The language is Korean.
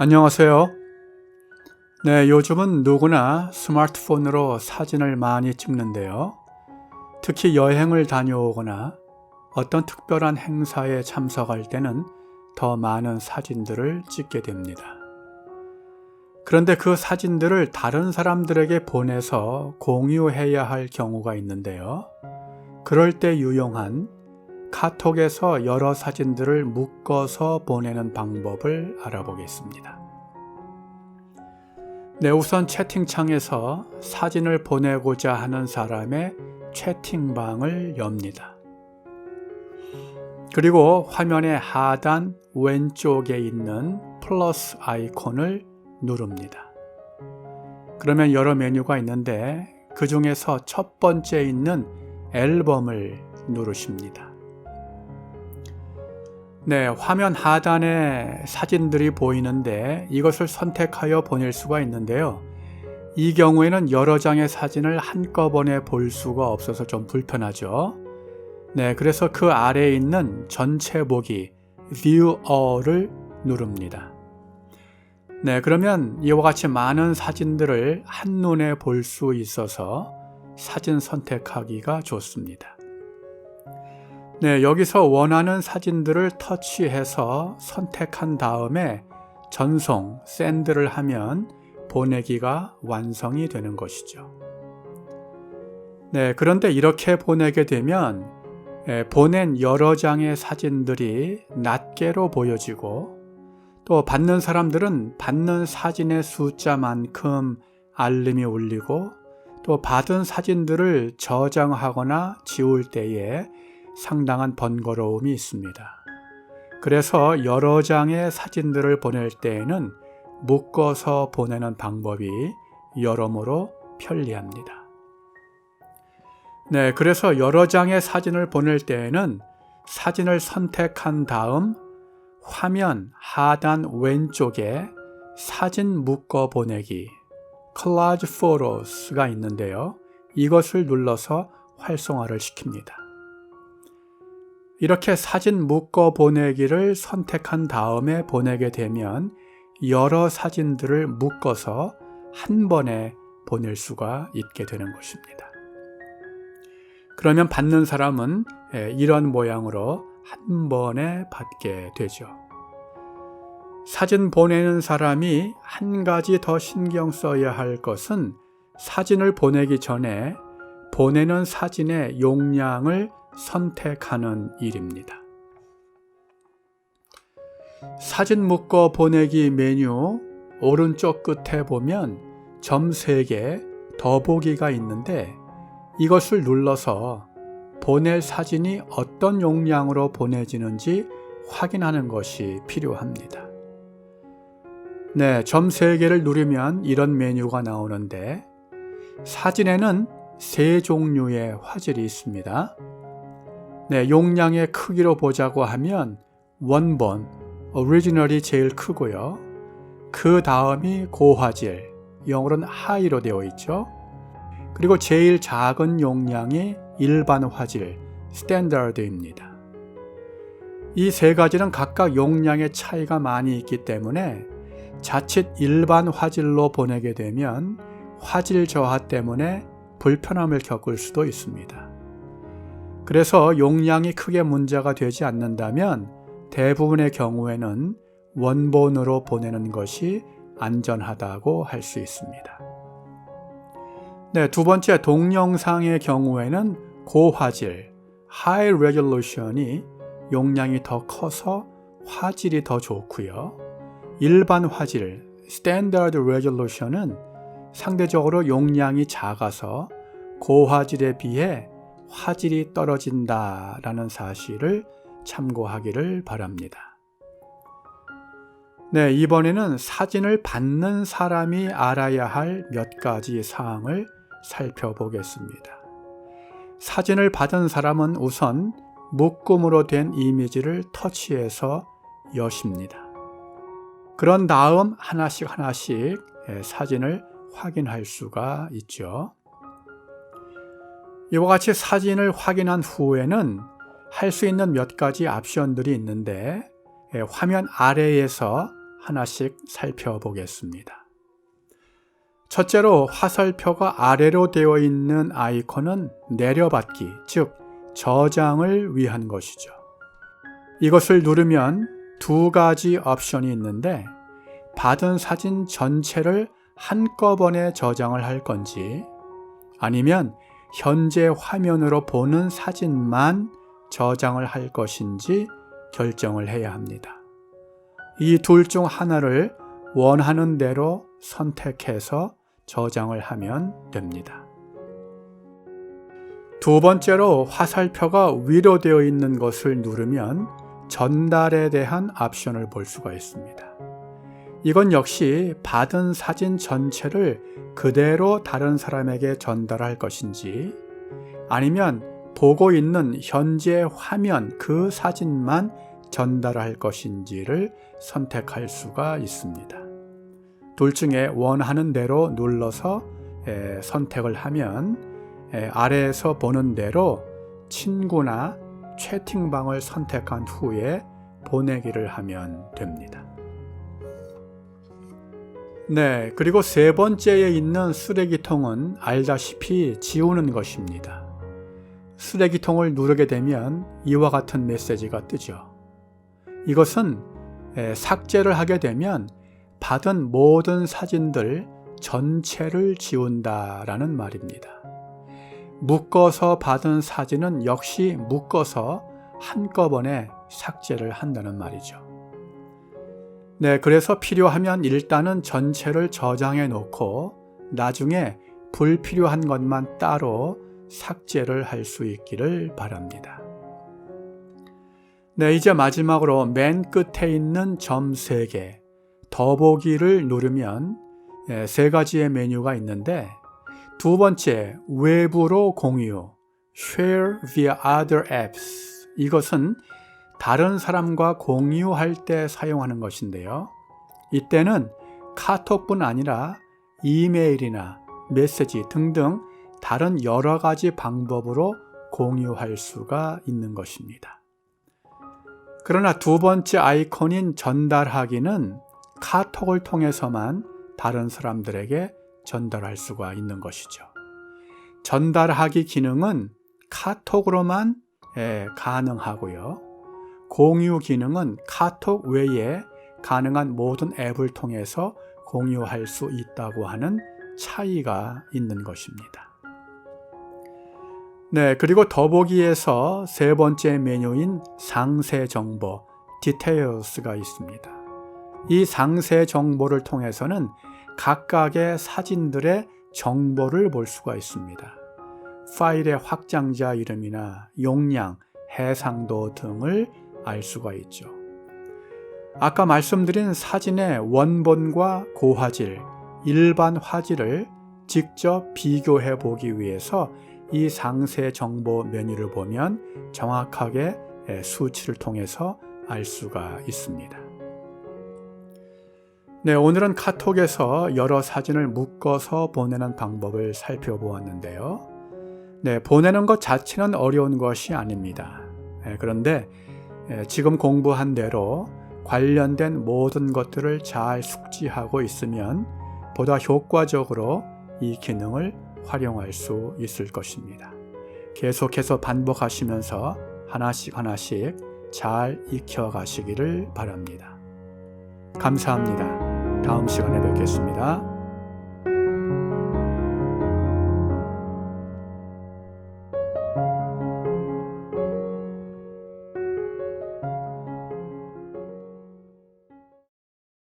안녕하세요. 네, 요즘은 누구나 스마트폰으로 사진을 많이 찍는데요. 특히 여행을 다녀오거나 어떤 특별한 행사에 참석할 때는 더 많은 사진들을 찍게 됩니다. 그런데 그 사진들을 다른 사람들에게 보내서 공유해야 할 경우가 있는데요. 그럴 때 유용한 카톡에서 여러 사진들을 묶어서 보내는 방법을 알아보겠습니다. 네, 우선 채팅창에서 사진을 보내고자 하는 사람의 채팅방을 엽니다. 그리고 화면의 하단 왼쪽에 있는 플러스 아이콘을 누릅니다. 그러면 여러 메뉴가 있는데 그 중에서 첫 번째 있는 앨범을 누르십니다. 네, 화면 하단에 사진들이 보이는데 이것을 선택하여 보낼 수가 있는데요. 이 경우에는 여러 장의 사진을 한꺼번에 볼 수가 없어서 좀 불편하죠. 네, 그래서 그 아래에 있는 전체 보기 View All을 누릅니다. 네, 그러면 이와 같이 많은 사진들을 한눈에 볼 수 있어서 사진 선택하기가 좋습니다. 네, 여기서 원하는 사진들을 터치해서 선택한 다음에 전송, 샌드를 하면 보내기가 완성이 되는 것이죠. 네, 그런데 이렇게 보내게 되면 보낸 여러 장의 사진들이 낱개로 보여지고 또 받는 사람들은 받는 사진의 숫자만큼 알림이 울리고 또 받은 사진들을 저장하거나 지울 때에 상당한 번거로움이 있습니다. 그래서 여러 장의 사진들을 보낼 때에는 묶어서 보내는 방법이 여러모로 편리합니다. 네, 그래서 여러 장의 사진을 보낼 때에는 사진을 선택한 다음 화면 하단 왼쪽에 사진 묶어 보내기 Collage Photos가 있는데요. 이것을 눌러서 활성화를 시킵니다. 이렇게 사진 묶어 보내기를 선택한 다음에 보내게 되면 여러 사진들을 묶어서 한 번에 보낼 수가 있게 되는 것입니다. 그러면 받는 사람은 이런 모양으로 한 번에 받게 되죠. 사진 보내는 사람이 한 가지 더 신경 써야 할 것은 사진을 보내기 전에 보내는 사진의 용량을 선택하는 일입니다. 사진 묶어 보내기 메뉴 오른쪽 끝에 보면 점 3개 더보기가 있는데 이것을 눌러서 보낼 사진이 어떤 용량으로 보내지는지 확인하는 것이 필요합니다. 네, 점 3개를 누르면 이런 메뉴가 나오는데 사진에는 3종류의 화질이 있습니다. 네, 용량의 크기로 보자고 하면 원본, 오리지널이 제일 크고요. 그 다음이 고화질, 영어로는 하이로 되어 있죠. 그리고 제일 작은 용량이 일반 화질, 스탠다드입니다. 이 세 가지는 각각 용량의 차이가 많이 있기 때문에 자칫 일반 화질로 보내게 되면 화질 저하 때문에 불편함을 겪을 수도 있습니다. 그래서 용량이 크게 문제가 되지 않는다면 대부분의 경우에는 원본으로 보내는 것이 안전하다고 할 수 있습니다. 네, 두 번째 동영상의 경우에는 고화질, High Resolution이 용량이 더 커서 화질이 더 좋고요. 일반 화질, Standard Resolution은 상대적으로 용량이 작아서 고화질에 비해 화질이 떨어진다라는 사실을 참고하기를 바랍니다. 네, 이번에는 사진을 받는 사람이 알아야 할 몇 가지 사항을 살펴보겠습니다. 사진을 받은 사람은 우선 묶음으로 된 이미지를 터치해서 여십니다. 그런 다음 하나씩 사진을 확인할 수가 있죠. 이와 같이 사진을 확인한 후에는 할 수 있는 몇 가지 옵션들이 있는데 화면 아래에서 하나씩 살펴보겠습니다. 첫째로 화살표가 아래로 되어 있는 아이콘은 내려받기, 즉 저장을 위한 것이죠. 이것을 누르면 두 가지 옵션이 있는데 받은 사진 전체를 한꺼번에 저장을 할 건지 아니면 현재 화면으로 보는 사진만 저장을 할 것인지 결정을 해야 합니다. 이 둘 중 하나를 원하는 대로 선택해서 저장을 하면 됩니다. 두 번째로 화살표가 위로 되어 있는 것을 누르면 전달에 대한 옵션을 볼 수가 있습니다. 이건 역시 받은 사진 전체를 그대로 다른 사람에게 전달할 것인지 아니면 보고 있는 현재 화면 그 사진만 전달할 것인지를 선택할 수가 있습니다. 둘 중에 원하는 대로 눌러서 선택을 하면 아래에서 보는 대로 친구나 채팅방을 선택한 후에 보내기를 하면 됩니다. 네, 그리고 세 번째에 있는 쓰레기통은 알다시피 지우는 것입니다. 쓰레기통을 누르게 되면 이와 같은 메시지가 뜨죠. 이것은 삭제를 하게 되면 받은 모든 사진들 전체를 지운다라는 말입니다. 묶어서 받은 사진은 역시 묶어서 한꺼번에 삭제를 한다는 말이죠. 네, 그래서 필요하면 일단은 전체를 저장해 놓고 나중에 불필요한 것만 따로 삭제를 할 수 있기를 바랍니다. 네, 이제 마지막으로 맨 끝에 있는 점 3개, 더보기를 누르면 세 가지의 메뉴가 있는데 두 번째, 외부로 공유, share via other apps. 이것은 다른 사람과 공유할 때 사용하는 것인데요. 이때는 카톡뿐 아니라 이메일이나 메시지 등등 다른 여러 가지 방법으로 공유할 수가 있는 것입니다. 그러나 두 번째 아이콘인 전달하기는 카톡을 통해서만 다른 사람들에게 전달할 수가 있는 것이죠. 전달하기 기능은 카톡으로만 가능하고요. 공유 기능은 카톡 외에 가능한 모든 앱을 통해서 공유할 수 있다고 하는 차이가 있는 것입니다. 네, 그리고 더보기에서 세 번째 메뉴인 상세 정보, Details가 있습니다. 이 상세 정보를 통해서는 각각의 사진들의 정보를 볼 수가 있습니다. 파일의 확장자 이름이나 용량, 해상도 등을 알 수가 있죠. 아까 말씀드린 사진의 원본과 고화질, 일반 화질을 직접 비교해 보기 위해서 이 상세 정보 메뉴를 보면 정확하게 수치를 통해서 알 수가 있습니다. 네, 오늘은 카톡에서 여러 사진을 묶어서 보내는 방법을 살펴보았는데요. 네, 보내는 것 자체는 어려운 것이 아닙니다. 그런데 지금 공부한 대로 관련된 모든 것들을 잘 숙지하고 있으면 보다 효과적으로 이 기능을 활용할 수 있을 것입니다. 계속해서 반복하시면서 하나씩 잘 익혀가시기를 바랍니다. 감사합니다. 다음 시간에 뵙겠습니다.